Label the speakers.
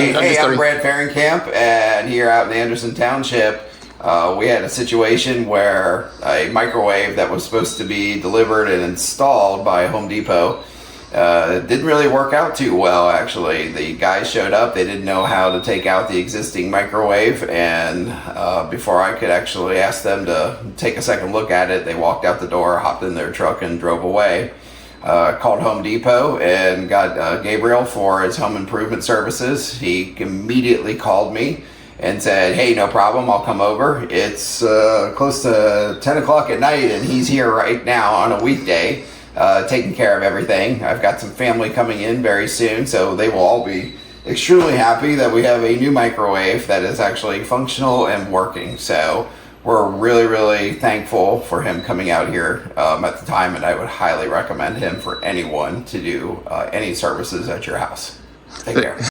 Speaker 1: Hey, I'm Brad Fahrenkamp, and here out in Anderson Township, we had a situation where a microwave that was supposed to be delivered and installed by Home Depot didn't really work out too well, actually. The guys showed up, they didn't know how to take out the existing microwave, and before I could actually ask them to take a second look at it, they walked out the door, hopped in their truck, and drove away. Called Home Depot and got Gabriel for his home improvement services. He immediately called me and said, hey, no problem, I'll come over. It's close to 10 o'clock at night and he's here right now on a weekday taking care of everything. I've got some family coming in very soon, so they will all be extremely happy that we have a new microwave that is actually functional and working. So we're really, really thankful for him coming out here at the time, and I would highly recommend him for anyone to do any services at your house. Take care.